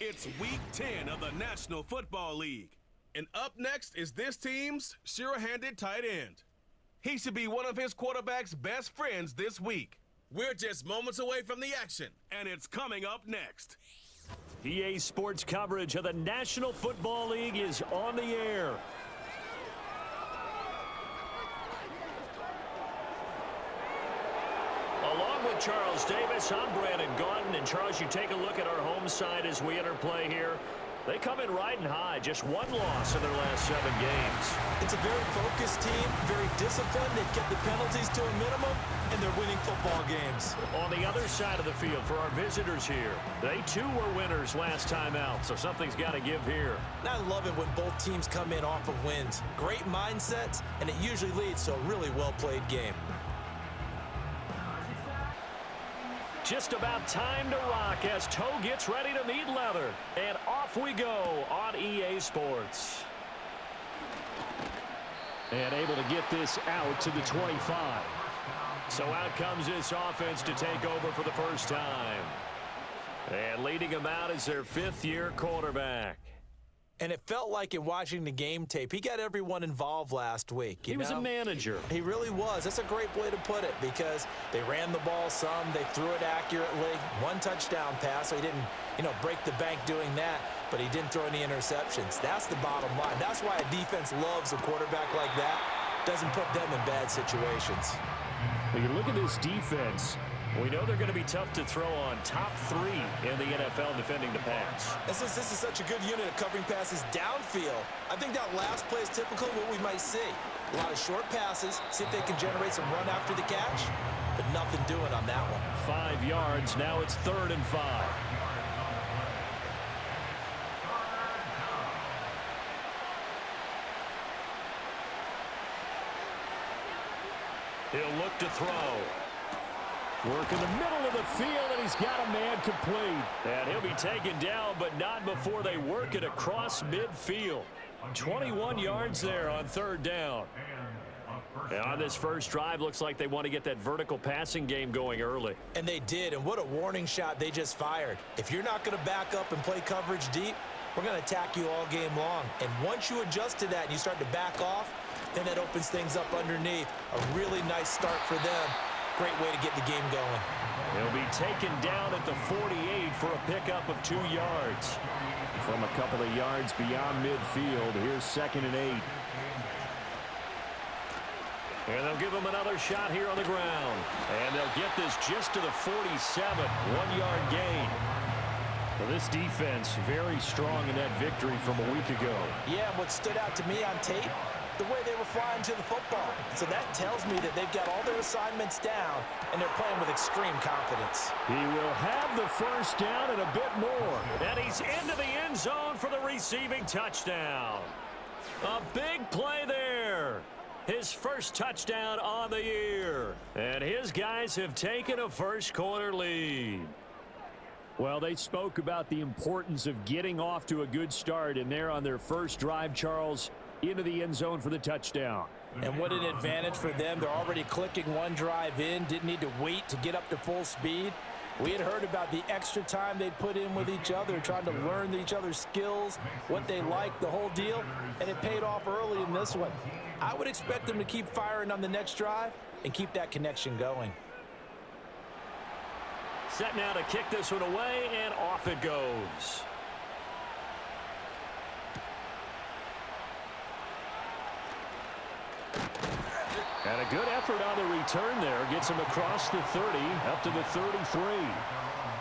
It's Week 10 of the National Football League. And up next is this team's sure-handed tight end. He should be one of his quarterback's best friends this week. We're just moments away from the action, and it's coming up next. EA Sports coverage of the National Football League is on the air. Along with Charles Davis, I'm Brandon Gaudin. And Charles, you take a look at our home side as we enter play here. They come in riding high, just one loss in their last 7 games. It's a very focused team, very disciplined. They've kept the penalties to a minimum, and they're winning football games. On the other side of the field for our visitors here, they too were winners last time out, so something's got to give here. And I love it when both teams come in off of wins. Great mindsets, and it usually leads to a really well-played game. Just about time to rock as Toe gets ready to meet leather. And off we go on EA Sports. And able to get this out to the 25. So out comes this offense to take over for the first time. And leading them out is their 5th-year quarterback. And it felt like in watching the game tape, he got everyone involved last week. He was a manager. He really was. That's a great way to put it because they ran the ball some, they threw it accurately, 1 touchdown pass, so he didn't, break the bank doing that, but he didn't throw any interceptions. That's the bottom line. That's why a defense loves a quarterback like that. Doesn't put them in bad situations. When you look at this defense, we know they're going to be tough to throw on. Top 3 in the NFL defending the pass. And since this is such a good unit of covering passes downfield, I think that last play is typical of what we might see. A lot of short passes, see if they can generate some run after the catch, but nothing doing on that one. 5 yards, now it's 3rd and 5. He'll look to throw. Work in the middle of the field, and he's got a man complete. And he'll be taken down, but not before they work it across midfield. 21 yards there on 3rd down. And on this first drive, looks like they want to get that vertical passing game going early. And they did, and what a warning shot they just fired. If you're not going to back up and play coverage deep, we're going to attack you all game long. And once you adjust to that and you start to back off, then that opens things up underneath. A really nice start for them. Great way to get the game going. He'll be taken down at the 48 for a pickup of 2 yards. From a couple of yards beyond midfield, here's 2nd and 8. And they'll give him another shot here on the ground. And they'll get this just to the 47, 1-yard gain. Well, this defense very strong in that victory from a week ago. Yeah, what stood out to me on tape, the way they were flying to the football. So that tells me that they've got all their assignments down, and they're playing with extreme confidence. He will have the first down and a bit more. And he's into the end zone for the receiving touchdown. A big play there. His first touchdown on the year. And his guys have taken a first-quarter lead. Well, they spoke about the importance of getting off to a good start, and they're on their first drive, Charles, into the end zone for the touchdown. And what an advantage for them. They're already clicking 1 drive in, didn't need to wait to get up to full speed. We had heard about the extra time they put in with each other, trying to learn each other's skills, what they like, the whole deal, and it paid off early in this one. I would expect them to keep firing on the next drive and keep that connection going. Set now to kick this one away, and off it goes. And a good effort on the return there. Gets him across the 30, up to the 33.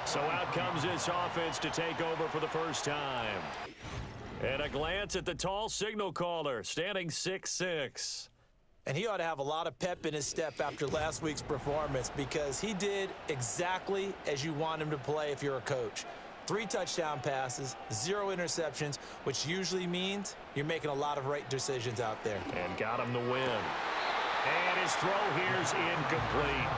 So out comes this offense to take over for the first time. And a glance at the tall signal caller, standing 6'6". And he ought to have a lot of pep in his step after last week's performance because he did exactly as you want him to play if you're a coach. 3 touchdown passes, 0 interceptions, which usually means you're making a lot of right decisions out there. And got him the win. And his throw here's incomplete.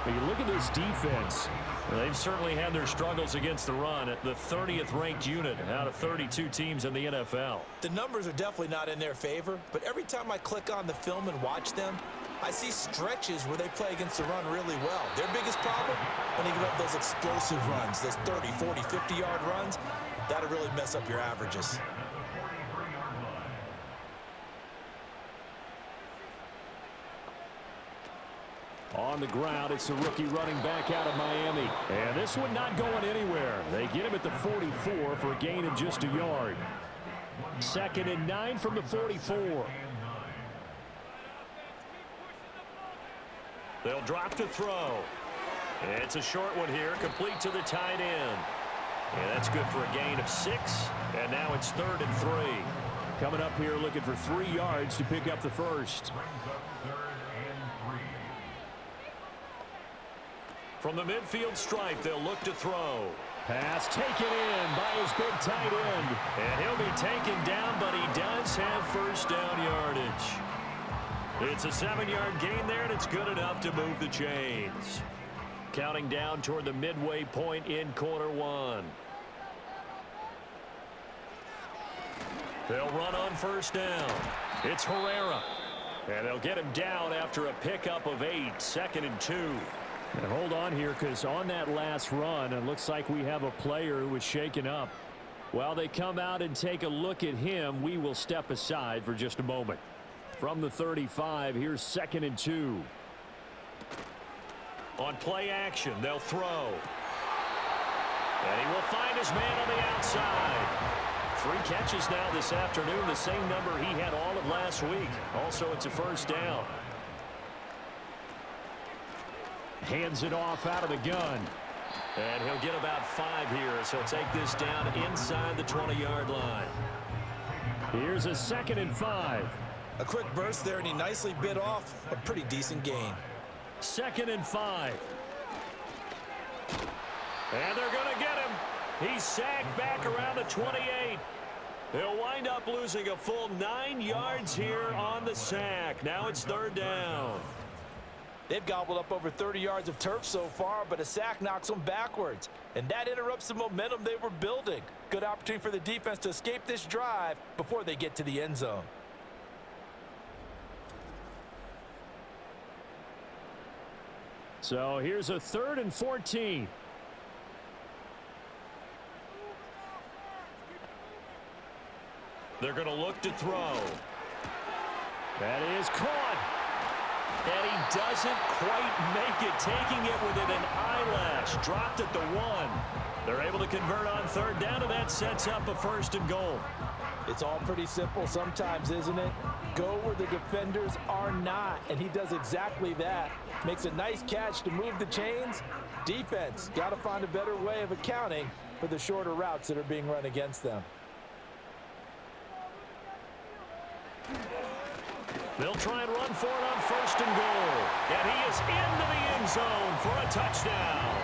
When you look at this defense, they've certainly had their struggles against the run at the 30th ranked unit out of 32 teams in the NFL. The numbers are definitely not in their favor, but every time I click on the film and watch them, I see stretches where they play against the run really well. Their biggest problem, when they give up those explosive runs, those 30, 40, 50-yard runs, that'll really mess up your averages. On the ground, it's the rookie running back out of Miami. And this one not going anywhere. They get him at the 44 for a gain of just a yard. 2nd and 9 from the 44. They'll drop to throw. It's a short one here, complete to the tight end. And that's good for a gain of 6. And now it's 3rd and 3. Coming up here looking for 3 yards to pick up the first. From the midfield stripe, they'll look to throw. Pass taken in by his big tight end. And he'll be taken down, but he does have first down yardage. It's a 7-yard gain there, and it's good enough to move the chains. Counting down toward the midway point in quarter 1. They'll run on first down. It's Herrera. And they'll get him down after a pickup of 8, 2nd and 2. And hold on here, because on that last run, it looks like we have a player who was shaken up. While they come out and take a look at him, we will step aside for just a moment. From the 35, here's 2nd and 2. On play action, they'll throw. And he will find his man on the outside. 3 catches now this afternoon, the same number he had all of last week. Also, it's a first down. Hands it off out of the gun. And he'll get about 5 here, so he'll take this down inside the 20-yard line. Here's a 2nd and 5. A quick burst there, and he nicely bit off a pretty decent gain. 2nd and 5. And they're going to get him. He's sacked back around the 28. He'll wind up losing a full 9 yards here on the sack. Now it's 3rd down. They've gobbled up over 30 yards of turf so far, but a sack knocks them backwards. And that interrupts the momentum they were building. Good opportunity for the defense to escape this drive before they get to the end zone. So here's a 3rd and 14. They're going to look to throw. That is caught. And he doesn't quite make it, taking it within an eyelash. Dropped at the 1. They're able to convert on 3rd down, and that sets up a 1st and goal. It's all pretty simple sometimes, isn't it? Go where the defenders are not, and he does exactly that. Makes a nice catch to move the chains. Defense got to find a better way of accounting for the shorter routes that are being run against them. They'll try and run for it on 1st and goal. And he is into the end zone for a touchdown.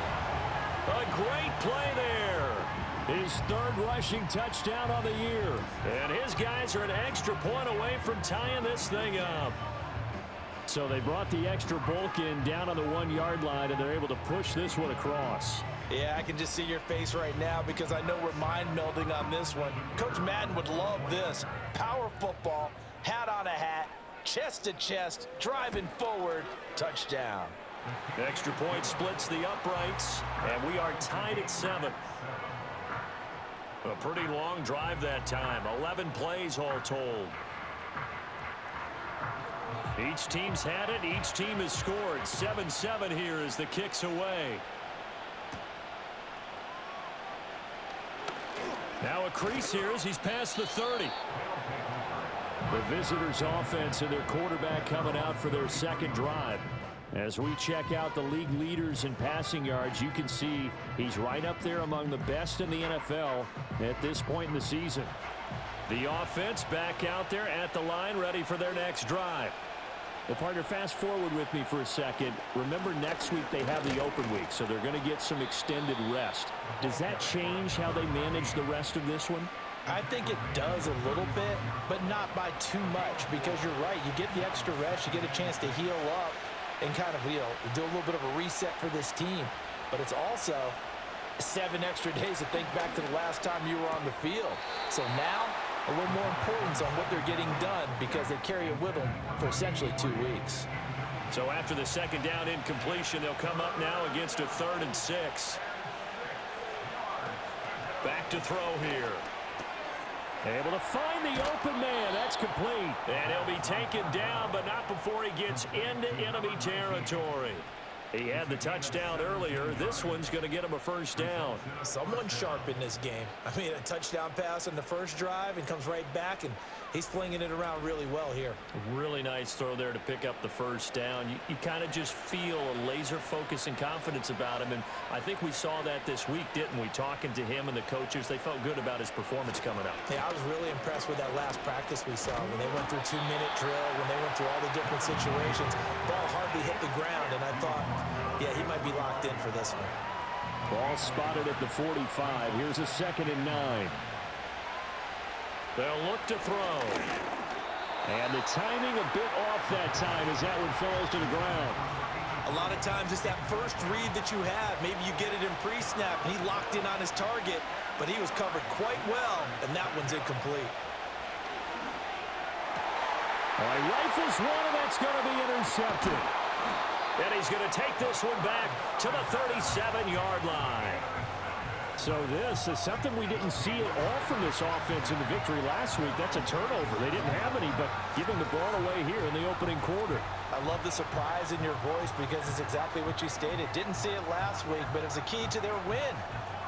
A great play there. His 3rd rushing touchdown on the year. And his guys are an extra point away from tying this thing up. So they brought the extra bulk in down on the 1-yard line, and they're able to push this one across. Yeah, I can just see your face right now because I know we're mind melding on this one. Coach Madden would love this. Power football, hat on a hat, chest to chest, driving forward, touchdown. Extra point splits the uprights, and we are tied at 7. A pretty long drive that time, 11 plays all told. Each team's had it, each team has scored. 7-7 here as the kick's away. Now a crease here as he's past the 30. The visitors' offense and their quarterback coming out for their 2nd drive. As we check out the league leaders in passing yards, you can see he's right up there among the best in the NFL at this point in the season. The offense back out there at the line, ready for their next drive. Well, partner, fast forward with me for a second. Remember, next week they have the open week, so they're going to get some extended rest. Does that change how they manage the rest of this one? I think it does a little bit, but not by too much, because you're right. You get the extra rest, you get a chance to heal up and kind of, do a little bit of a reset for this team. But it's also 7 extra days to think back to the last time you were on the field. So now, a little more importance on what they're getting done because they carry it with them for essentially 2 weeks. So after the second down incompletion, they'll come up now against a 3rd and 6. Back to throw here. Able to find the open man. That's complete. And he'll be taken down, but not before he gets into enemy territory. He had the touchdown earlier. This one's going to get him a first down. Someone's sharp in this game. I mean, a touchdown pass on the first drive and comes right back, and he's flinging it around really well here. Really nice throw there to pick up the first down. You kind of just feel a laser focus and confidence about him, and I think we saw that this week, didn't we? Talking to him and the coaches, they felt good about his performance coming up. Yeah, I was really impressed with that last practice we saw when they went through 2-minute drill, when they went through all the different situations. Ball hardly hit the ground, and I thought, yeah, he might be locked in for this one. Ball spotted at the 45. Here's a 2nd and 9. They'll look to throw. And the timing a bit off that time as that one falls to the ground. A lot of times it's that first read that you have. Maybe you get it in pre-snap, and he locked in on his target, but he was covered quite well, and that one's incomplete. All right, rifles one, and that's going to be intercepted. And he's going to take this one back to the 37-yard line. So this is something we didn't see at all from this offense in the victory last week. That's a turnover. They didn't have any, but giving the ball away here in the opening quarter. I love the surprise in your voice because it's exactly what you stated. Didn't see it last week, but it was a key to their win.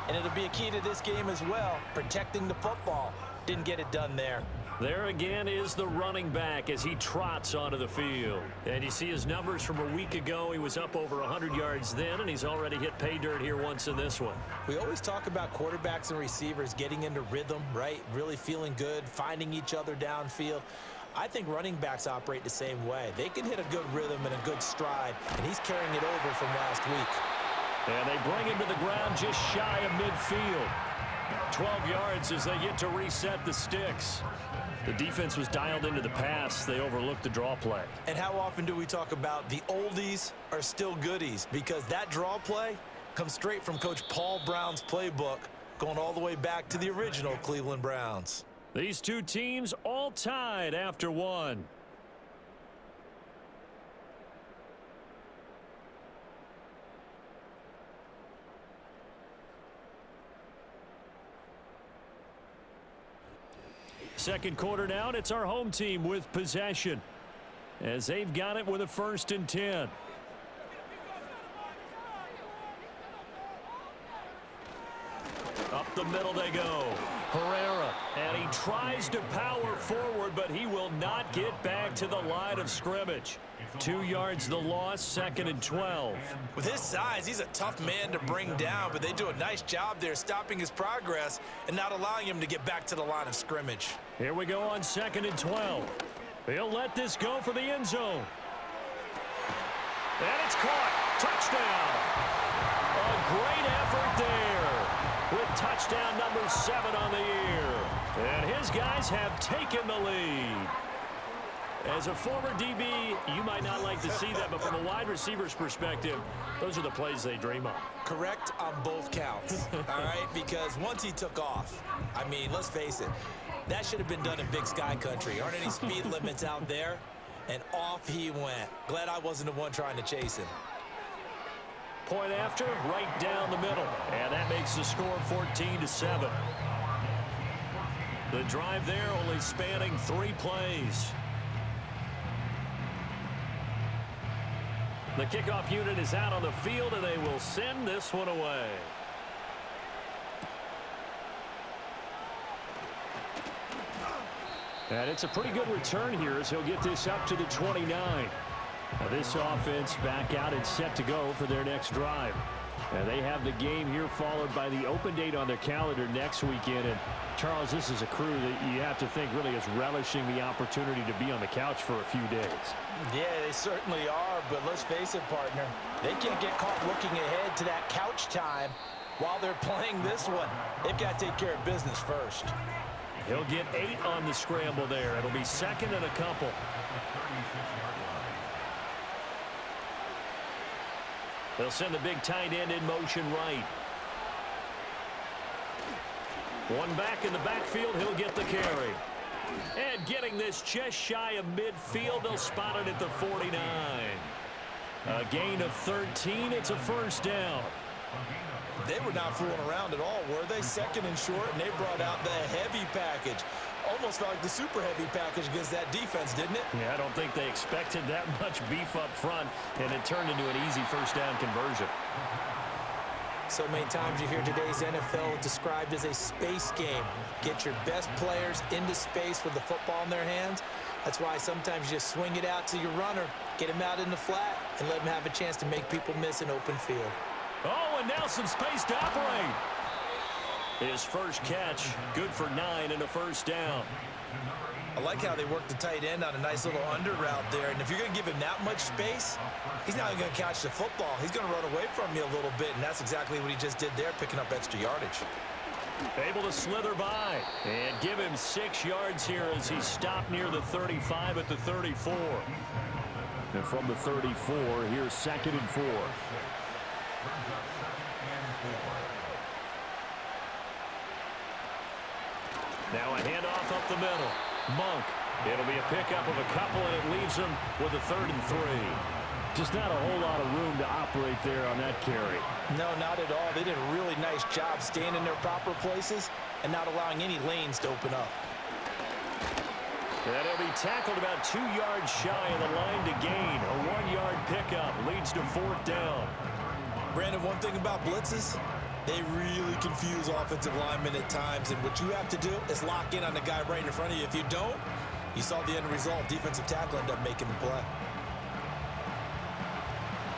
And it'll be a key to this game as well, protecting the football. Didn't get it done there. There again is the running back as he trots onto the field. And you see his numbers from a week ago. He was up over 100 yards then, and he's already hit pay dirt here once in this one. We always talk about quarterbacks and receivers getting into rhythm, right? Really feeling good, finding each other downfield. I think running backs operate the same way. They can hit a good rhythm and a good stride, and he's carrying it over from last week. And they bring him to the ground just shy of midfield. 12 yards as they get to reset the sticks. The defense was dialed into the pass. They overlooked the draw play. And how often do we talk about the oldies are still goodies? Because that draw play comes straight from Coach Paul Brown's playbook, going all the way back to the original Cleveland Browns. These two teams all tied after one. Second quarter now, and it's our home team with possession as they've got it with a 1st and 10. Up the middle they go. Herrera, and he tries to power forward, but he will not get back to the line of scrimmage. 2 yards the loss, 2nd and 12. With his size, he's a tough man to bring down, but they do a nice job there stopping his progress and not allowing him to get back to the line of scrimmage. Here we go on 2nd and 12. He'll let this go for the end zone. And it's caught. Touchdown. A great effort there with touchdown number 7 on the year. And his guys have taken the lead. As a former DB, you might not like to see that, but from a wide receiver's perspective, those are the plays they dream of. Correct on both counts, all right? Because once he took off, I mean, let's face it, that should have been done in Big Sky Country. Aren't any speed limits out there? And off he went. Glad I wasn't the one trying to chase him. Point after, right down the middle. And that makes the score 14-7. The drive there only spanning 3 plays. The kickoff unit is out on the field, and they will send this one away. And it's a pretty good return here as he'll get this up to the 29. Now this offense back out and set to go for their next drive. And they have the game here followed by the open date on their calendar next weekend. And Charles, this is a crew that you have to think really is relishing the opportunity to be on the couch for a few days. Yeah, they certainly are, but let's face it, partner. They can't get caught looking ahead to that couch time while they're playing this one. They've got to take care of business first. He'll get 8 on the scramble there. It'll be 2nd and a couple. They'll send the big tight end in motion right. One back in the backfield, he'll get the carry. And getting this just shy of midfield, they'll spot it at the 49. A gain of 13. It's a first down. They were not fooling around at all, were they? Second and short, and they brought out the heavy package. Almost felt like the super heavy package against that defense, didn't it? Yeah, I don't think they expected that much beef up front, and it turned into an easy first down conversion. So many times you hear today's NFL described as a space game. Get your best players into space with the football in their hands. That's why sometimes you just swing it out to your runner, get him out in the flat, and let him have a chance to make people miss an open field. Oh, and now some space to operate. His first catch, good for 9 and a first down. I like how they worked the tight end on a nice little under route there. And if you're going to give him that much space, he's not going to catch the football. He's going to run away from you a little bit, and that's exactly what he just did there, picking up extra yardage. Able to slither by and give him 6 yards here as he stopped near the 35 at the 34. And from the 34, here's 2nd and 4. Now a handoff up the middle. Monk. It'll be a pickup of a couple, and it leaves him with a 3rd and 3. Just not a whole lot of room to operate there on that carry. No, not at all. They did a really nice job staying in their proper places and not allowing any lanes to open up. And he'll be tackled about 2 yards shy of the line to gain. A 1-yard pickup leads to 4th down. Brandon, one thing about blitzes, they really confuse offensive linemen at times, and what you have to do is lock in on the guy right in front of you. If you don't, you saw the end result. Defensive tackle ended up making the play.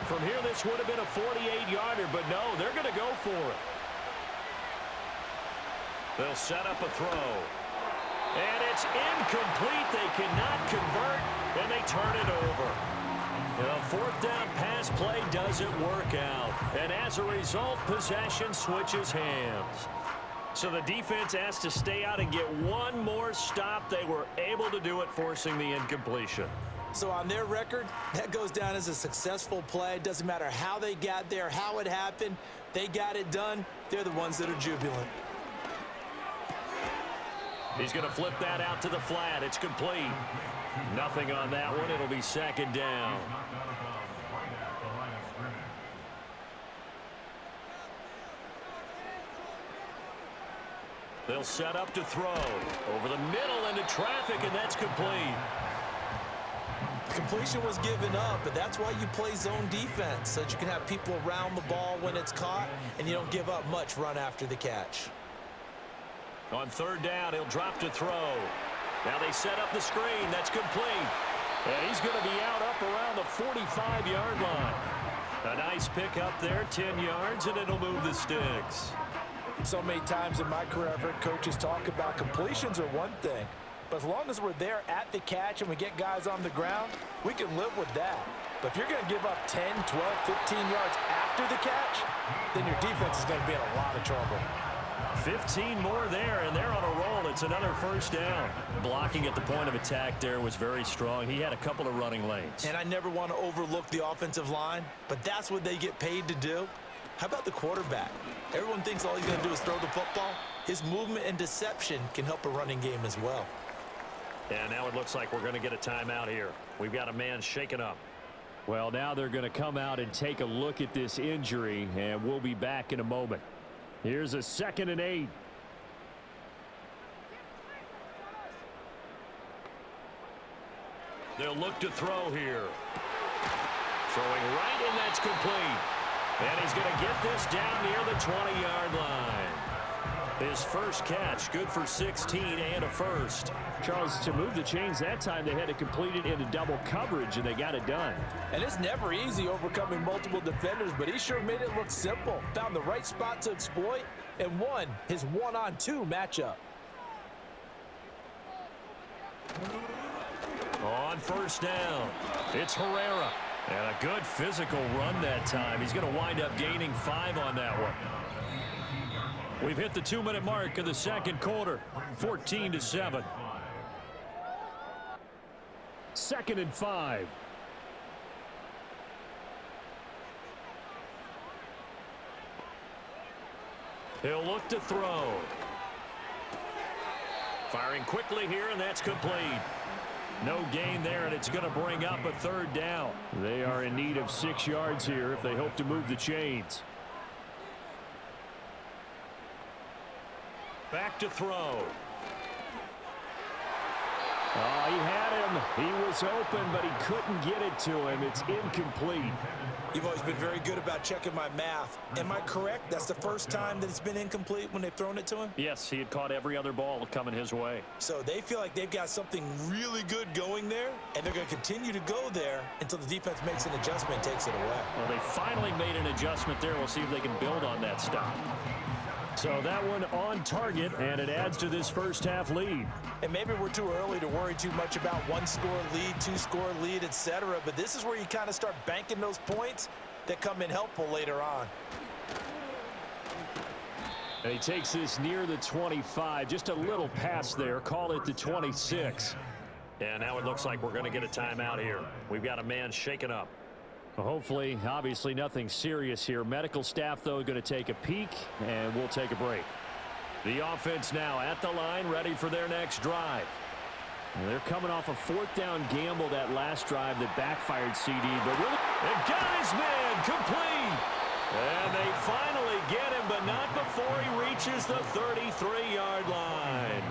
From here, this would have been a 48-yarder, but no, they're going to go for it. They'll set up a throw. And it's incomplete. They cannot convert, and they turn it over. The 4th down pass play doesn't work out. And as a result, possession switches hands. So the defense has to stay out and get one more stop. They were able to do it, forcing the incompletion. So on their record, that goes down as a successful play. It doesn't matter how they got there, how it happened. They got it done. They're the ones that are jubilant. He's going to flip that out to the flat. It's complete. Nothing on that one. It'll be 2nd down. They'll set up to throw. Over the middle into traffic, and that's complete. Completion was given up, but that's why you play zone defense, so that you can have people around the ball when it's caught, and you don't give up much run after the catch. On 3rd down, he'll drop to throw. Now they set up the screen. That's complete. And he's going to be out up around the 45-yard line. A nice pick up there, 10 yards, and it'll move the sticks. So many times in my career, I've heard coaches talk about completions are one thing, but as long as we're there at the catch and we get guys on the ground, we can live with that. But if you're going to give up 10, 12, 15 yards after the catch, then your defense is going to be in a lot of trouble. 15 more there, and they're on a roll. It's another 1st down. Blocking at the point of attack there was very strong. He had a couple of running lanes. And I never want to overlook the offensive line, but that's what they get paid to do. How about the quarterback? Everyone thinks all he's going to do is throw the football. His movement and deception can help a running game as well. And now it looks like we're going to get a timeout here. We've got a man shaken up. Well, now they're going to come out and take a look at this injury, and we'll be back in a moment. Here's a 2nd and 8. They'll look to throw here. Throwing right, and that's complete. And he's going to get this down near the 20-yard line. His first catch, good for 16 and a first. Charles, to move the chains that time, they had to complete it into double coverage, and they got it done. And it's never easy overcoming multiple defenders, but he sure made it look simple. Found the right spot to exploit and won his 1-on-2 matchup. On 1st down, it's Herrera. And a good physical run that time. He's going to wind up gaining 5 on that one. We've hit the 2-minute mark of the 2nd quarter. 14-7. 2nd and 5. He'll look to throw. Firing quickly here, and that's complete. No gain there, and it's going to bring up a third down. They are in need of 6 yards here if they hope to move the chains. Back to throw. Oh, he had him. He was open, but he couldn't get it to him. It's incomplete. You've always been very good about checking my math. Am I correct? That's the first time that it's been incomplete when they've thrown it to him? Yes, he had caught every other ball coming his way. So they feel like they've got something really good going there, and they're going to continue to go there until the defense makes an adjustment and takes it away. Well, they finally made an adjustment there. We'll see if they can build on that stuff. So that one on target, and it adds to this first half lead. And maybe we're too early to worry too much about 1-score lead, 2-score lead, etc. But this is where you kind of start banking those points that come in helpful later on. And he takes this near the 25, just a little pass there. Call it the 26. And now it looks like we're going to get a timeout here. We've got a man shaken up. Well, hopefully, obviously nothing serious here. Medical staff, though, going to take a peek, and we'll take a break. The offense now at the line, ready for their next drive. And they're coming off a 4th down gamble that last drive that backfired CD, but really... And got his man complete. And they finally get him, but not before he reaches the 33-yard line.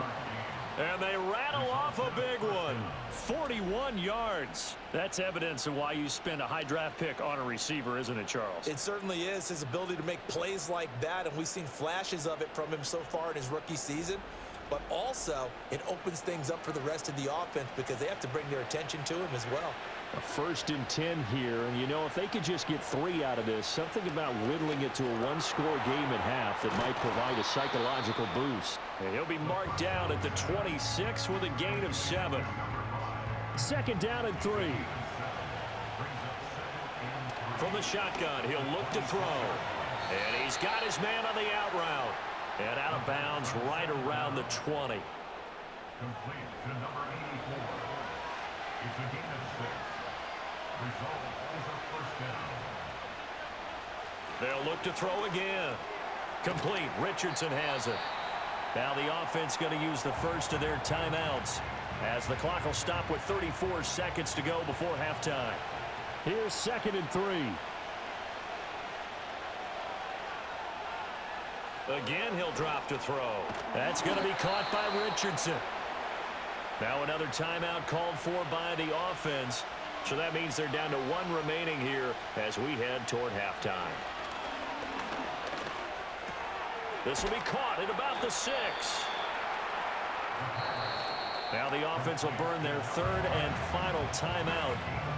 And they rattle off a big one. 41 yards. That's evidence of why you spend a high draft pick on a receiver, isn't it, Charles? It certainly is. His ability to make plays like that, and we've seen flashes of it from him so far in his rookie season. But also, it opens things up for the rest of the offense because they have to bring their attention to him as well. A 1st and 10 here, and you know, if they could just get 3 out of this, something about whittling it to a 1-score game at half that might provide a psychological boost. And he'll be marked down at the 26 with a gain of 7. 2nd down and 3. From the shotgun, he'll look to throw. And he's got his man on the out route. And out of bounds right around the 20. Complete to number 84. It's a gain of 6. Result is a first down. They'll look to throw again. Complete. Richardson has it. Now the offense going to use the first of their timeouts as the clock will stop with 34 seconds to go before halftime. Here's 2nd and 3. Again, he'll drop to throw. That's going to be caught by Richardson. Now another timeout called for by the offense. So that means they're down to 1 remaining here as we head toward halftime. This will be caught at about the 6. Now the offense will burn their 3rd and final timeout.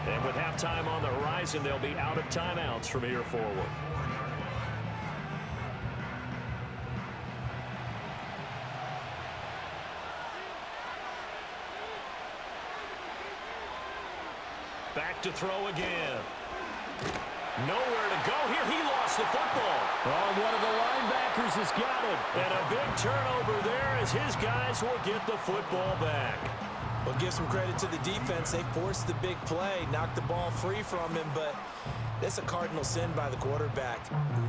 And with halftime on the horizon, they'll be out of timeouts from here forward. Back to throw again. Nowhere to go here. He lost the football. Oh, one of the linebackers has got it. And a big turnover there as his guys will get the football back. Well, give some credit to the defense. They forced the big play, knocked the ball free from him, but that's a cardinal sin by the quarterback.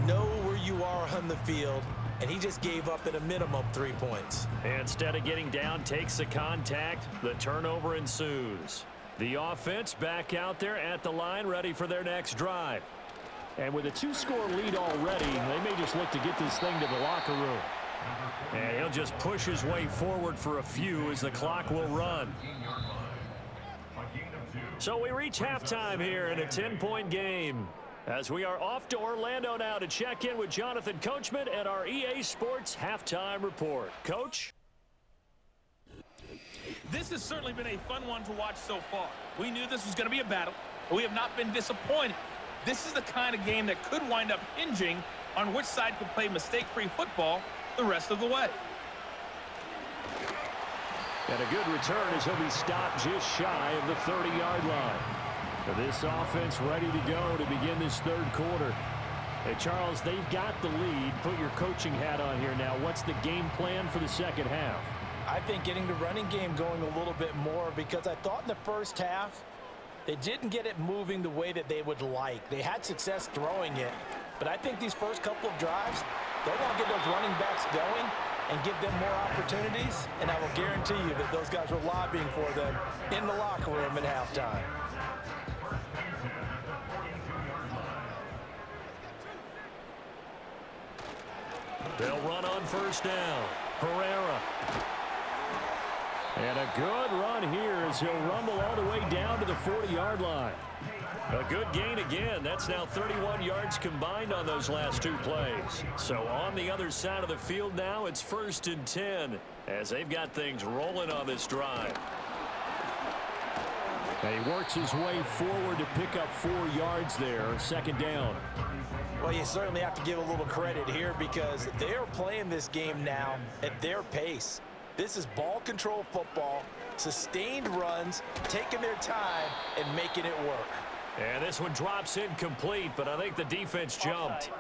Know where you are on the field, and he just gave up at a minimum 3 points. And instead of getting down, takes the contact. The turnover ensues. The offense back out there at the line, ready for their next drive. And with a 2-score lead already, they may just look to get this thing to the locker room. And he'll just push his way forward for a few as the clock will run. So we reach halftime here in a 10-point game. As we are off to Orlando now to check in with Jonathan Coachman at our EA Sports Halftime Report. Coach? This has certainly been a fun one to watch so far. We knew this was going to be a battle, but we have not been disappointed. This is the kind of game that could wind up hinging on which side could play mistake-free football the rest of the way. And a good return as he'll be stopped just shy of the 30-yard line. This offense ready to go to begin this 3rd quarter. Hey, Charles, they've got the lead. Put your coaching hat on here now. What's the game plan for the 2nd half? I think getting the running game going a little bit more because I thought in the first half they didn't get it moving the way that they would like. They had success throwing it, but I think these first couple of drives, they want to get those running backs going and give them more opportunities, and I will guarantee you that those guys were lobbying for them in the locker room at halftime. They'll run on first down. Herrera. And a good run here as he'll rumble all the way down to the 40-yard line. A good gain again. That's now 31 yards combined on those last two plays. So on the other side of the field now, it's 1st and 10 as they've got things rolling on this drive. He works his way forward to pick up 4 yards there. 2nd down. Well, you certainly have to give a little credit here because they are playing this game now at their pace. This is ball control football, sustained runs, taking their time and making it work. And this one drops incomplete, but I think the defense jumped.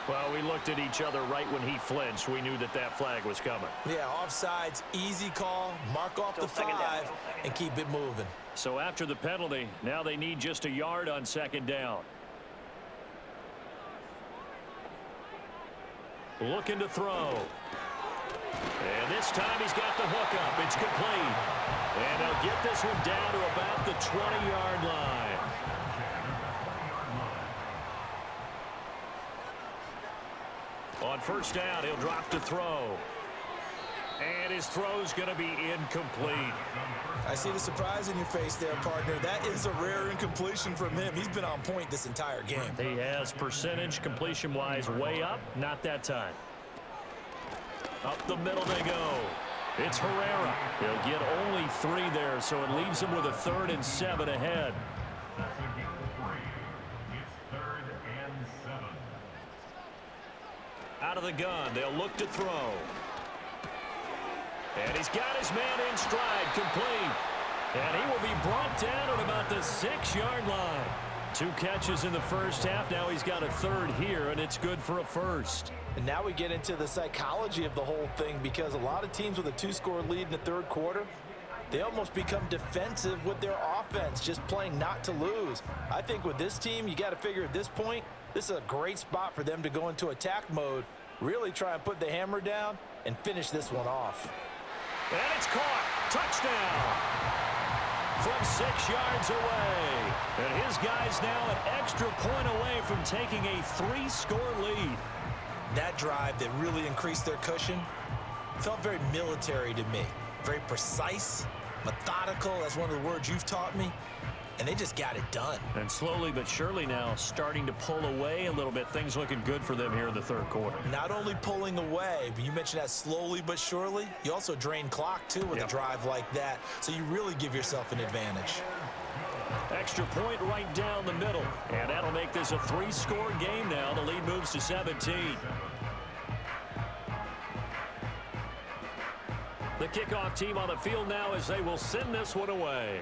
Well, we looked at each other right when he flinched. We knew that that flag was coming. Yeah, offsides, easy call, mark off the 5, and keep it moving. So after the penalty, now they need just a yard on 2nd down. Looking to throw. And this time he's got the hook up. It's complete. And they'll get this one down to about the 20-yard line. On 1st down, he'll drop to throw. And his throw's going to be incomplete. I see the surprise in your face there, partner. That is a rare incompletion from him. He's been on point this entire game. He has percentage completion-wise way up. Not that time. Up the middle they go. It's Herrera. He'll get only 3 there, so it leaves him with a 3rd and 7 ahead. Out of the gun, they'll look to throw. And he's got his man in stride, complete. And he will be brought down at about the 6-yard line. 2 catches in the first half. Now he's got a 3rd here, and it's good for a 1st. And now we get into the psychology of the whole thing because a lot of teams with a 2-score lead in the 3rd quarter, they almost become defensive with their offense, just playing not to lose. I think with this team, you got to figure at this point, this is a great spot for them to go into attack mode, really try and put the hammer down and finish this one off. And it's caught. Touchdown. From 6 yards away. And his guy's now an extra point away from taking a 3-score lead. That drive that really increased their cushion felt very military to me. Very precise, methodical. That's one of the words you've taught me. And they just got it done. And slowly but surely now starting to pull away a little bit. Things looking good for them here in the 3rd quarter. Not only pulling away, but you mentioned that slowly but surely. You also drain clock, too, with a drive like that. So you really give yourself an advantage. Extra point right down the middle. And that'll make this a 3-score game now. The lead moves to 17. The kickoff team on the field now as they will send this one away.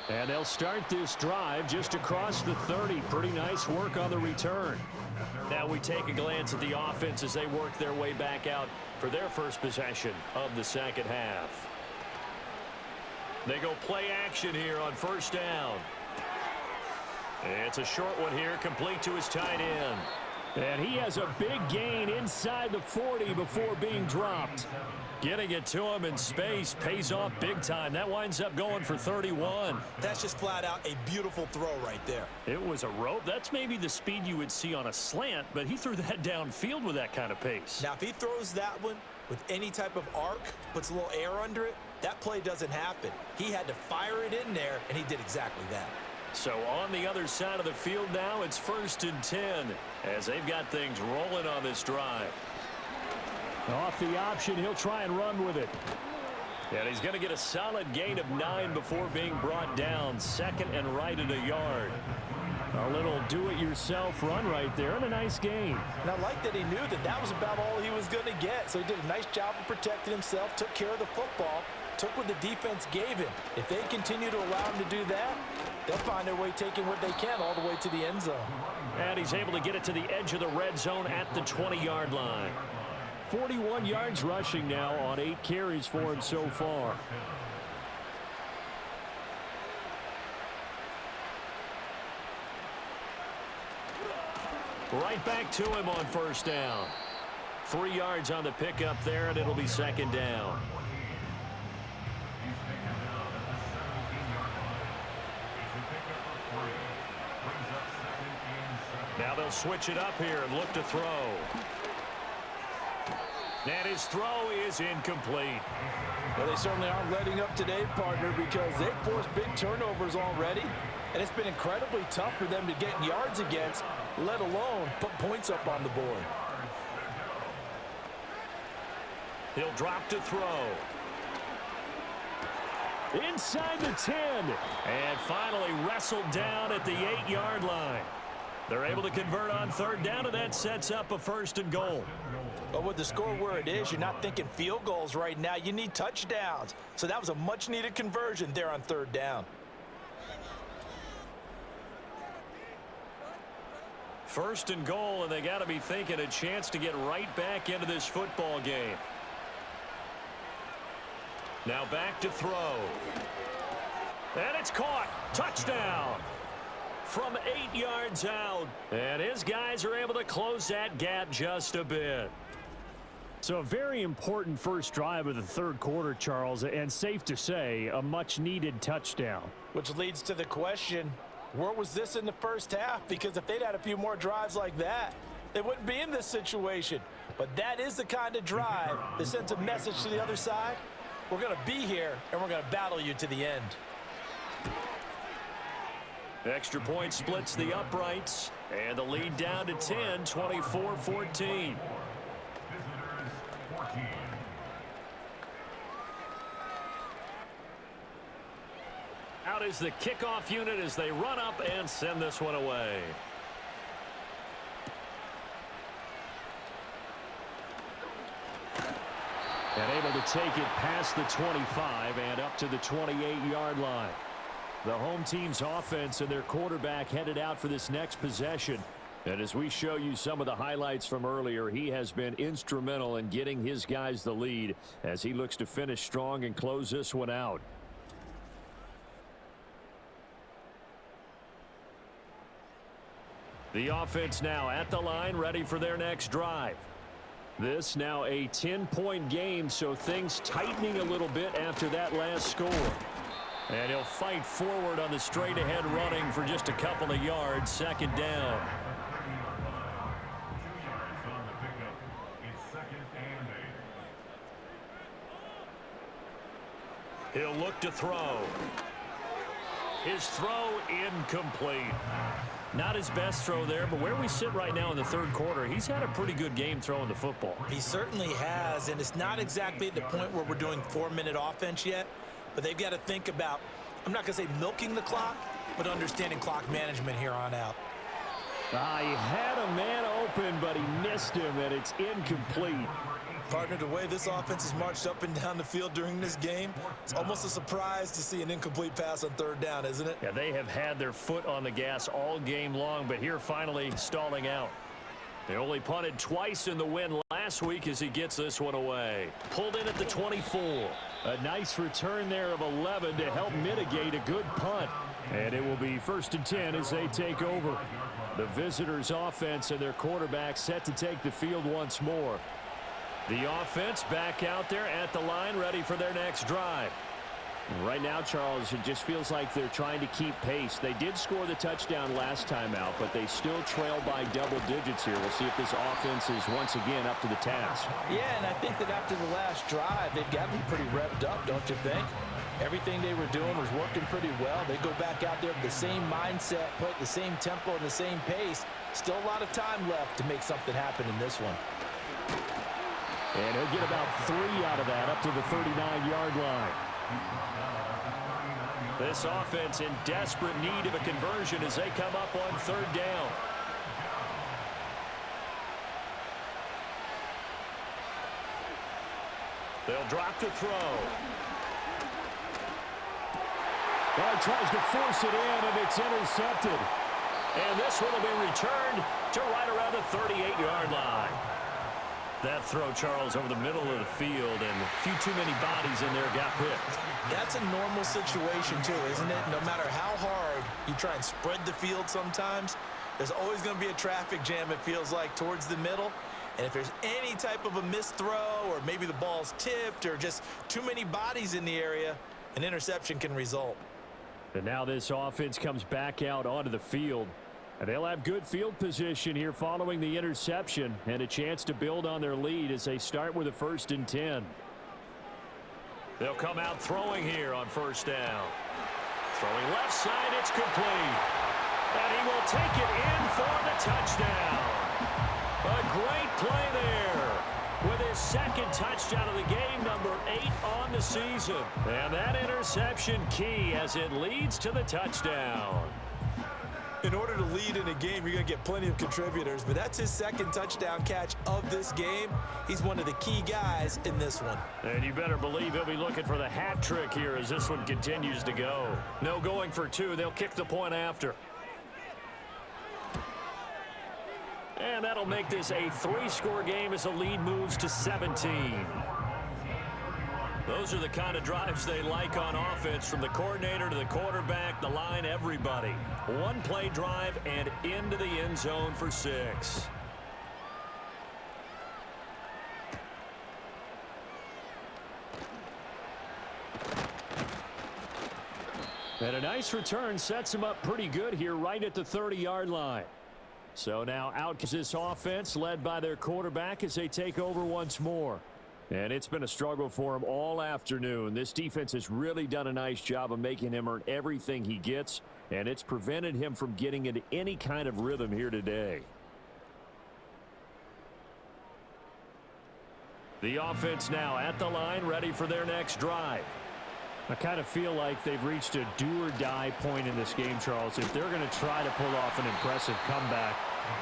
And they'll start this drive just across the 30. Pretty nice work on the return. Now we take a glance at the offense as they work their way back out for their first possession of the 2nd half. They go play action here on 1st down. It's a short one here, complete to his tight end. And he has a big gain inside the 40 before being dropped. Getting it to him in space pays off big time. That winds up going for 31. That's just flat out a beautiful throw right there. It was a rope. That's maybe the speed you would see on a slant, but he threw that downfield with that kind of pace. Now, if he throws that one with any type of arc, puts a little air under it, that play doesn't happen. He had to fire it in there, and he did exactly that. So on the other side of the field now, it's 1st and 10 as they've got things rolling on this drive. Off the option, he'll try and run with it. And he's going to get a solid gain of 9 before being brought down. 2nd and right at a yard. A little do-it-yourself run right there and a nice gain. And I like that he knew that that was about all he was going to get. So he did a nice job of protecting himself, took care of the football, took what the defense gave him. If they continue to allow him to do that, they'll find their way taking what they can all the way to the end zone. And he's able to get it to the edge of the red zone at the 20-yard line. 41 yards rushing now on 8 carries for him so far. Right back to him on first down. 3 yards on the pickup there, and it'll be second down. He's taken down at the 17-yard line. It's a pickup of 3. Brings up 2nd and 7. Now they'll switch it up here and look to throw. And his throw is incomplete. Well, they certainly aren't letting up today, partner, because they've forced big turnovers already, and it's been incredibly tough for them to get yards against, let alone put points up on the board. He'll drop to throw. Inside the 10. And finally wrestled down at the 8-yard line. They're able to convert on third down, and that sets up a 1st and goal. But with the score where it is, you're not thinking field goals right now. You need touchdowns. So that was a much-needed conversion there on third down. 1st and goal, and they got to be thinking a chance to get right back into this football game. Now back to throw. And it's caught. Touchdown. From 8 yards out. And his guys are able to close that gap just a bit. So a very important first drive of the third quarter, Charles, and safe to say, a much-needed touchdown. Which leads to the question, where was this in the first half? Because if they'd had a few more drives like that, they wouldn't be in this situation. But that is the kind of drive that sends a message to the other side. We're going to be here, and we're going to battle you to the end. Extra point splits the uprights, and the lead down to 10, 24-14. Visitors 14. Out is the kickoff unit as they run up and send this one away. And able to take it past the 25 and up to the 28-yard line. The home team's offense and their quarterback headed out for this next possession. And as we show you some of the highlights from earlier, he has been instrumental in getting his guys the lead as he looks to finish strong and close this one out. The offense now at the line, ready for their next drive. This now a 10-point game, so things tightening a little bit after that last score. And he'll fight forward on the straight-ahead running for just a couple of yards. Second down. 2 yards on the pickup. It's 2nd and 8. He'll look to throw. His throw incomplete. Not his best throw there, but where we sit right now in the third quarter, he's had a pretty good game throwing the football. He certainly has, and it's not exactly at the point where we're doing 4-minute offense yet, but they've got to think about, I'm not going to say milking the clock, but understanding clock management here on out. He had a man open, but he missed him, and it's incomplete. Partner, the way this offense has marched up and down the field during this game, it's almost a surprise to see an incomplete pass on third down, isn't it? Yeah, they have had their foot on the gas all game long, but here finally stalling out. They only punted twice in the win last week as he gets this one away. Pulled in at the 24. A nice return there of 11 to help mitigate a good punt. And it will be 1st and 10 as they take over. The visitors' offense and their quarterback set to take the field once more. The offense back out there at the line, ready for their next drive. Right now, Charles, it just feels like they're trying to keep pace. They did score the touchdown last time out, but they still trail by double digits here. We'll see if this offense is once again up to the task. Yeah, and I think that after the last drive, they've got to be pretty revved up, don't you think? Everything they were doing was working pretty well. They go back out there with the same mindset, put the same tempo and the same pace. Still a lot of time left to make something happen in this one. And he'll get about 3 out of that up to the 39-yard line. This offense in desperate need of a conversion as they come up on third down. They'll drop to throw. Well, he tries to force it in, and it's intercepted. And this one will be returned to right around the 38-yard line. That throw, Charles, over the middle of the field, and a few too many bodies in there got picked. That's a normal situation, too, isn't it? No matter how hard you try and spread the field sometimes, There's always going to be a traffic jam, it feels like, towards the middle. And if there's any type of a missed throw or maybe the ball's tipped or just too many bodies in the area, an interception can result. And now this offense comes back out onto the field. And they'll have good field position here following the interception and a chance to build on their lead as they start with a 1st and 10. They'll come out throwing here on 1st down. Throwing left side, it's complete. And he will take it in for the touchdown. A great play there with his 2nd touchdown of the game, number 8 on the season. And that interception key as it leads to the touchdown. In order to lead in a game, you're going to get plenty of contributors, but that's his 2nd touchdown catch of this game. He's one of the key guys in this one. And you better believe he'll be looking for the hat trick here as this one continues to go. No going for 2. They'll kick the point after. And that'll make this a 3-score game as the lead moves to 17. Those are the kind of drives they like on offense, from the coordinator to the quarterback, the line, everybody. 1-play drive and into the end zone for 6. And a nice return sets him up pretty good here right at the 30-yard line. So now out is this offense led by their quarterback as they take over once more. And it's been a struggle for him all afternoon. This defense has really done a nice job of making him earn everything he gets, and it's prevented him from getting into any kind of rhythm here today. The offense now at the line, ready for their next drive. I kind of feel like they've reached a do-or-die point in this game, Charles. If they're going to try to pull off an impressive comeback,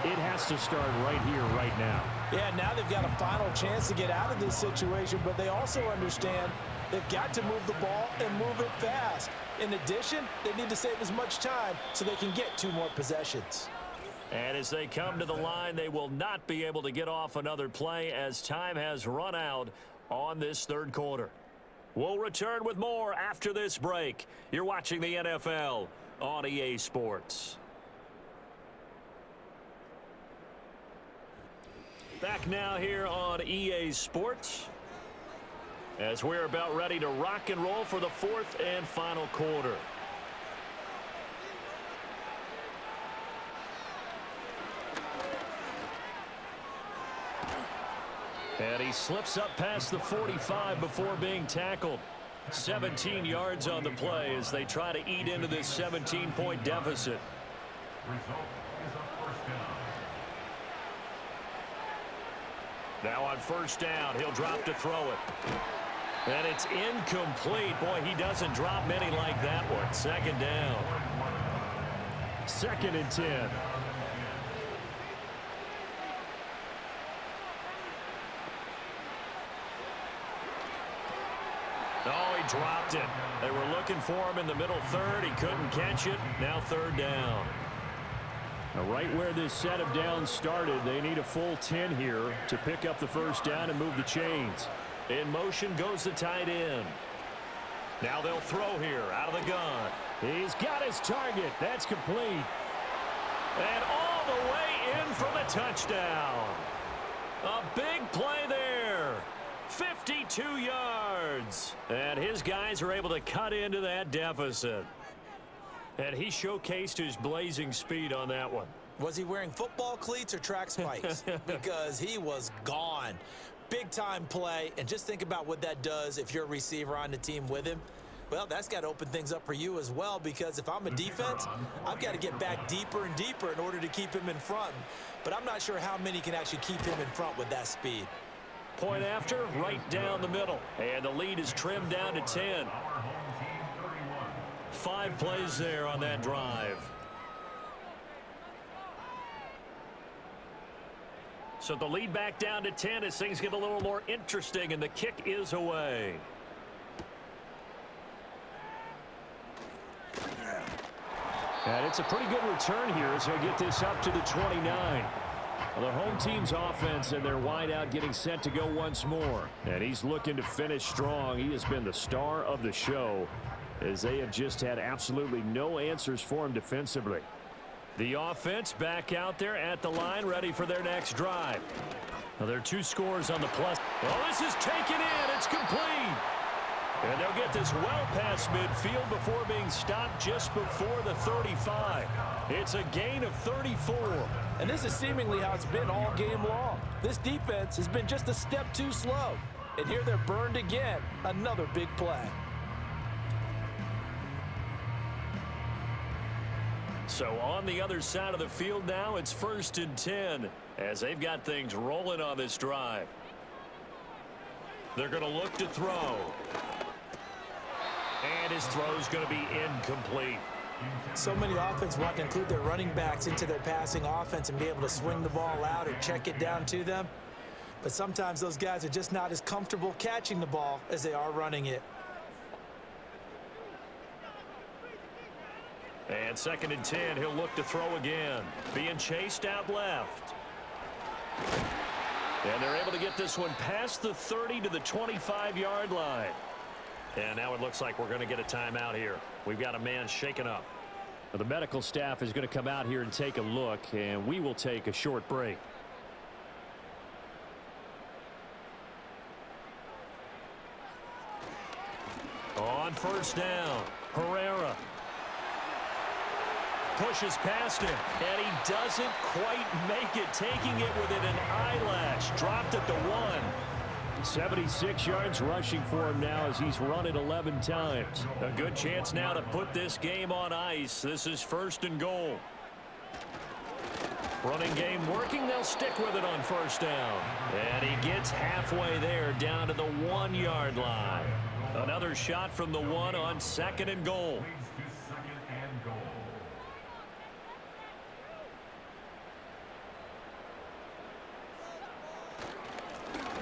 it has to start right here, right now. Yeah, now they've got a final chance to get out of this situation, but they also understand they've got to move the ball and move it fast. In addition, they need to save as much time so they can get 2 more possessions. And as they come to the line, they will not be able to get off another play as time has run out on this 3rd quarter. We'll return with more after this break. You're watching the NFL on EA Sports. Back now here on EA Sports as we're about ready to rock and roll for the 4th and final quarter. And he slips up past the 45 before being tackled. 17 yards on the play as they try to eat into this 17-point deficit. Result is a 1st down. Now on 1st down, he'll drop to throw it. And it's incomplete. Boy, he doesn't drop many like that one. 2nd down. 2nd and 10. Oh, he dropped it. They were looking for him in the middle 3rd. He couldn't catch it. Now 3rd down. Now right where this set of downs started, they need a full 10 here to pick up the 1st down and move the chains. In motion goes the tight end. Now they'll throw here out of the gun. He's got his target. That's complete. And all the way in for the touchdown. A big play there. 52 yards. And his guys are able to cut into that deficit. And he showcased his blazing speed on that one. Was he wearing football cleats or track spikes? Because he was gone. Big-time play, and just think about what that does if you're a receiver on the team with him. Well, that's got to open things up for you as well, because if I'm a defense, I've got to get back deeper and deeper in order to keep him in front. But I'm not sure how many can actually keep him in front with that speed. Point after, right down the middle. And the lead is trimmed down to 10. 5 plays there on that drive. So the lead back down to 10 as things get a little more interesting, and the kick is away. And it's a pretty good return here as they get this up to the 29. Well, the home team's offense and their wideout getting set to go once more. And he's looking to finish strong. He has been the star of the show as they have just had absolutely no answers for him defensively. The offense back out there at the line, ready for their next drive. Now, there are 2 scores on the plus. Oh, this is taken in. It's complete. And they'll get this well past midfield before being stopped just before the 35. It's a gain of 34. And this is seemingly how it's been all game long. This defense has been just a step too slow. And here they're burned again. Another big play. So on the other side of the field now, it's 1st and 10 as they've got things rolling on this drive. They're going to look to throw. And his throw's going to be incomplete. So many offenses want to include their running backs into their passing offense and be able to swing the ball out or check it down to them. But sometimes those guys are just not as comfortable catching the ball as they are running it. And 2nd and 10, he'll look to throw again. Being chased out left. And they're able to get this one past the 30 to the 25-yard line. And now it looks like we're going to get a timeout here. We've got a man shaken up. Well, the medical staff is going to come out here and take a look, and we will take a short break. On 1st down, Herrera pushes past him, and he doesn't quite make it, taking it within an eyelash. Dropped at the 1. 76 yards rushing for him now as he's run it 11 times. A good chance now to put this game on ice. This is 1st and goal. Running game working. They'll stick with it on 1st down. And he gets halfway there down to the 1-yard line. Another shot from the 1 on 2nd and goal.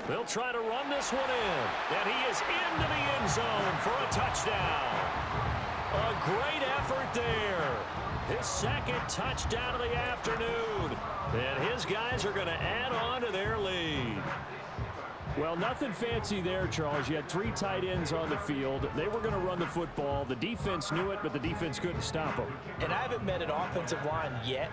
They'll try to run this one in. And he is into the end zone for a touchdown. A great effort there. His 2nd touchdown of the afternoon. And his guys are going to add on to their lead. Well, nothing fancy there, Charles. You had 3 tight ends on the field. They were going to run the football. The defense knew it, but the defense couldn't stop them. And I haven't met an offensive line yet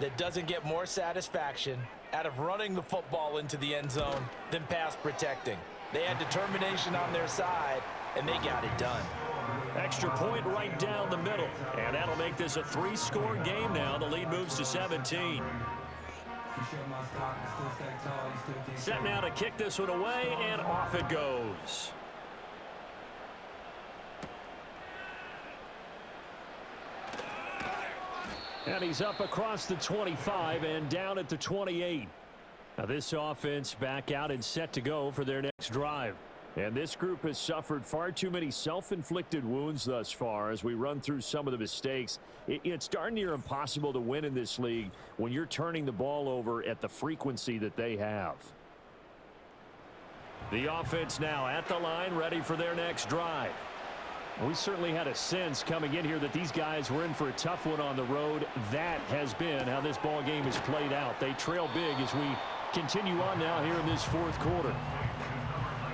that doesn't get more satisfaction out of running the football into the end zone than pass protecting. They had determination on their side, and they got it done. Extra point right down the middle. And that'll make this a 3-score game now. The lead moves to 17. Set now to kick this one away, and off it goes. And he's up across the 25 and down at the 28. Now this offense back out and set to go for their next drive. And this group has suffered far too many self-inflicted wounds thus far as we run through some of the mistakes. It's darn near impossible to win in this league when you're turning the ball over at the frequency that they have. The offense now at the line, ready for their next drive. We certainly had a sense coming in here that these guys were in for a tough one on the road. That has been how this ball game has played out. They trail big as we continue on now here in this 4th quarter.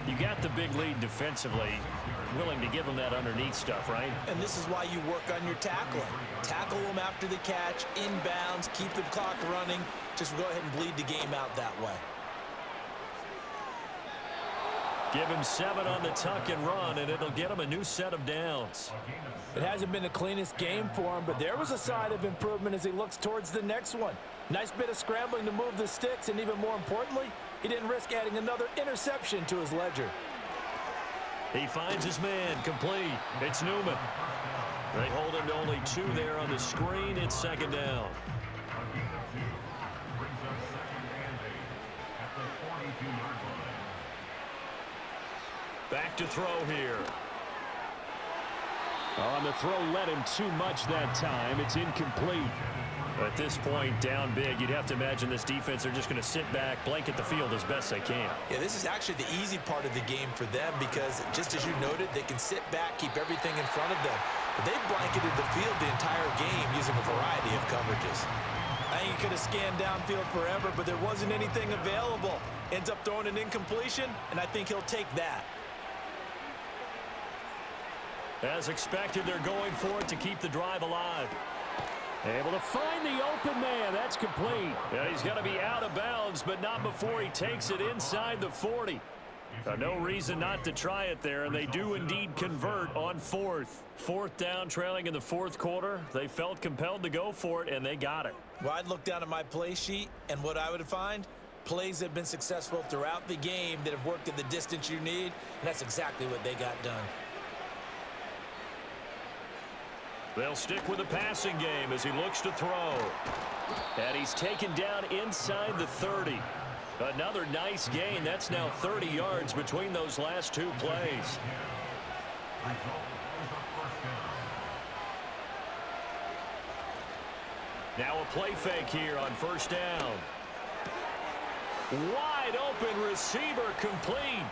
You got the big lead defensively, willing to give them that underneath stuff, right? And this is why you work on your tackling. Tackle them after the catch, inbounds, keep the clock running. Just go ahead and bleed the game out that way. Give him 7 on the tuck and run, and it'll get him a new set of downs. It hasn't been the cleanest game for him, but there was a sign of improvement as he looks towards the next one. Nice bit of scrambling to move the sticks, and even more importantly, he didn't risk adding another interception to his ledger. He finds his man, complete. It's Newman. They hold him to only 2 there on the screen. It's 2nd down. Back to throw here. On the throw, led him too much that time. It's incomplete. At this point, down big, you'd have to imagine this defense are just going to sit back, blanket the field as best they can. Yeah, this is actually the easy part of the game for them because, just as you noted, they can sit back, keep everything in front of them. But they've blanketed the field the entire game using a variety of coverages. I think he could have scanned downfield forever, but there wasn't anything available. Ends up throwing an incompletion, and I think he'll take that. As expected, they're going for it to keep the drive alive. Able to find the open man. That's complete. Yeah, he's going to be out of bounds, but not before he takes it inside the 40. No reason not to try it there, and they do indeed convert on fourth. Fourth down, trailing in the fourth quarter. They felt compelled to go for it, and they got it. Well, I'd look down at my play sheet, and what I would find, plays that have been successful throughout the game that have worked at the distance you need, and that's exactly what they got done. They'll stick with the passing game as he looks to throw. And he's taken down inside the 30. Another nice gain. That's now 30 yards between those last two plays. Now a play fake here on first down. Wide open receiver complete.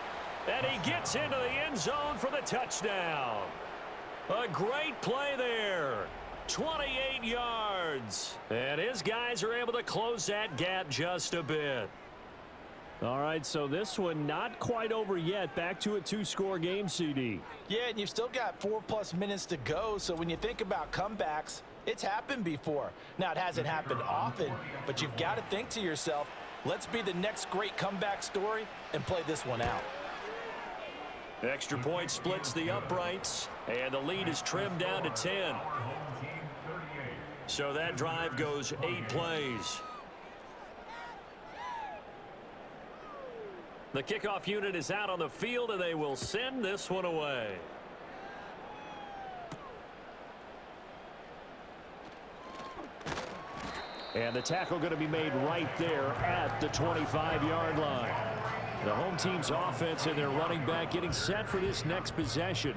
And he gets into the end zone for the touchdown. A great play there. 28 yards. And his guys are able to close that gap just a bit. All right, so this one not quite over yet. Back to a two-score game, CD. Yeah, and you've still got 4+ minutes to go, so when you think about comebacks, it's happened before. Now, it hasn't happened often, but you've got to think to yourself, let's be the next great comeback story and play this one out. Extra point splits the uprights, and the lead is trimmed down to 10. So that drive goes 8 plays. The kickoff unit is out on the field, and they will send this one away. And the tackle going to be made right there at the 25-yard line. The home team's offense and their running back getting set for this next possession.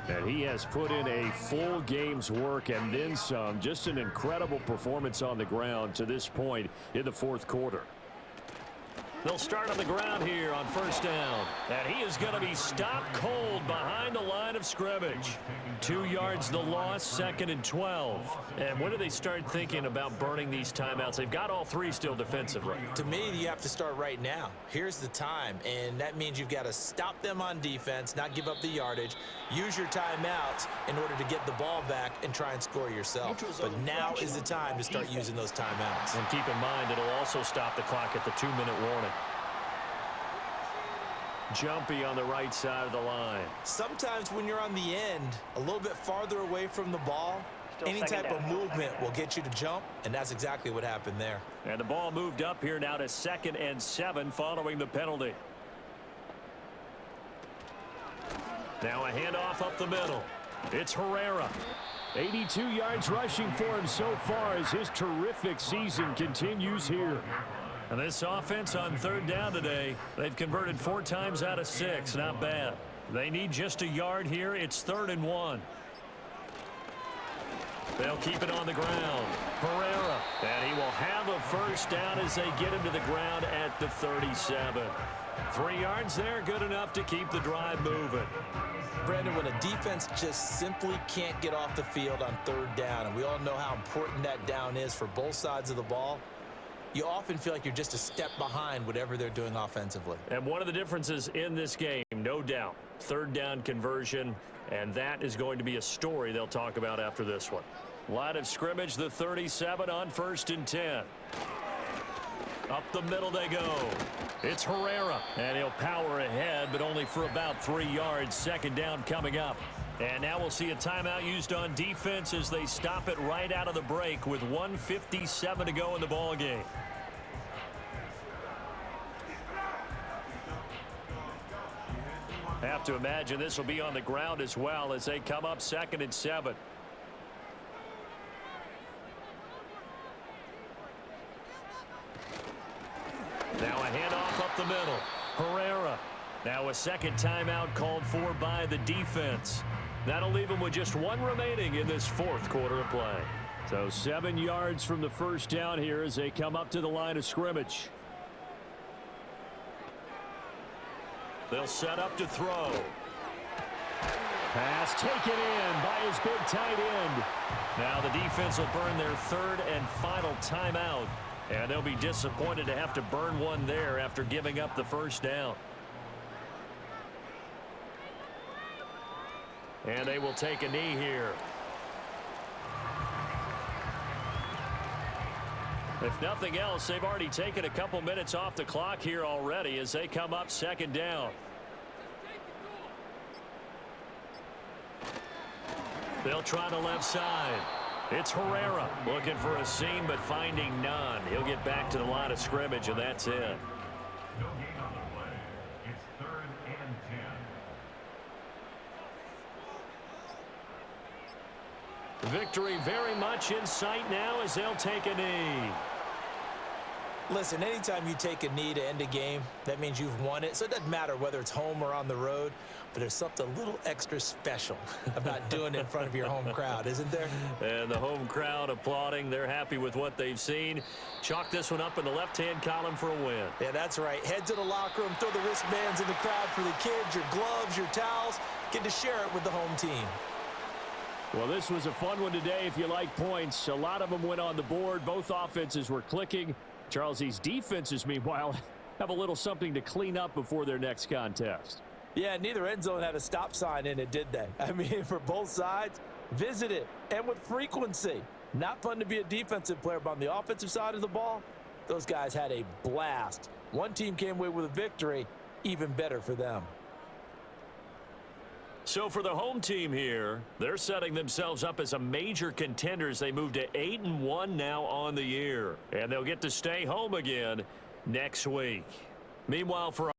And he has put in a full game's work and then some. Just an incredible performance on the ground to this point in the fourth quarter. They'll start on the ground here on first down. And he is going to be stopped cold behind the line of scrimmage. 2 yards the loss, 2nd and 12. And when do they start thinking about burning these timeouts? They've got all 3 still defensively. To me, you have to start right now. Here's the time, and that means you've got to stop them on defense, not give up the yardage, use your timeouts in order to get the ball back and try and score yourself. But now is the time to start using those timeouts. And keep in mind, it'll also stop the clock at the 2-minute warning. Jumpy on the right side of the line. Sometimes when you're on the end, a little bit farther away from the ball, any type of movement will get you to jump, and that's exactly what happened there. And the ball moved up here now to 2nd and 7 following the penalty. Now a handoff up the middle. It's Herrera. 82 yards rushing for him so far as his terrific season continues here. And this offense on third down today, they've converted 4 times out of 6. Not bad. They need just a yard here. It's 3rd and 1. They'll keep it on the ground. Herrera. And he will have a first down as they get him to the ground at the 37. 3 yards there, good enough to keep the drive moving. Brandon, when a defense just simply can't get off the field on third down, and we all know how important that down is for both sides of the ball, you often feel like you're just a step behind whatever they're doing offensively. And one of the differences in this game, no doubt, third down conversion, and that is going to be a story they'll talk about after this one. Line of scrimmage, the 37 on 1st and 10. Up the middle they go. It's Herrera, and he'll power ahead, but only for about 3 yards. 2nd down coming up. And now we'll see a timeout used on defense as they stop it right out of the break with 1:57 to go in the ball game. Have to imagine this will be on the ground as well as they come up 2nd and 7. Now a handoff up the middle. Herrera. Now a second timeout called for by the defense. That'll leave them with just 1 remaining in this 4th quarter of play. So 7 yards from the first down here as they come up to the line of scrimmage. They'll set up to throw. Pass taken in by his big tight end. Now the defense will burn their 3rd and final timeout. And they'll be disappointed to have to burn one there after giving up the first down. And they will take a knee here. If nothing else, they've already taken a couple minutes off the clock here already as they come up second down. They'll try the left side. It's Herrera looking for a seam but finding none. He'll get back to the line of scrimmage, and that's it. No gain on the play. It's 3rd and 10. Victory very much in sight now as they'll take a knee. Listen, anytime you take a knee to end a game, that means you've won it. So it doesn't matter whether it's home or on the road, but there's something a little extra special about doing it in front of your home crowd, isn't there? And the home crowd applauding. They're happy with what they've seen. Chalk this one up in the left-hand column for a win. Yeah, that's right. Head to the locker room, throw the wristbands in the crowd for the kids, your gloves, your towels. Get to share it with the home team. Well, this was a fun one today if you like points. A lot of them went on the board. Both offenses were clicking. Charles, these defenses, meanwhile, have a little something to clean up before their next contest. Yeah, neither end zone had a stop sign in it, did they? I mean, for both sides, visit it, and with frequency. Not fun to be a defensive player, but on the offensive side of the ball, those guys had a blast. One team came away with a victory, even better for them. So for the home team here, they're setting themselves up as a major contender as they move to 8-1 now on the year. And they'll get to stay home again next week. Meanwhile, for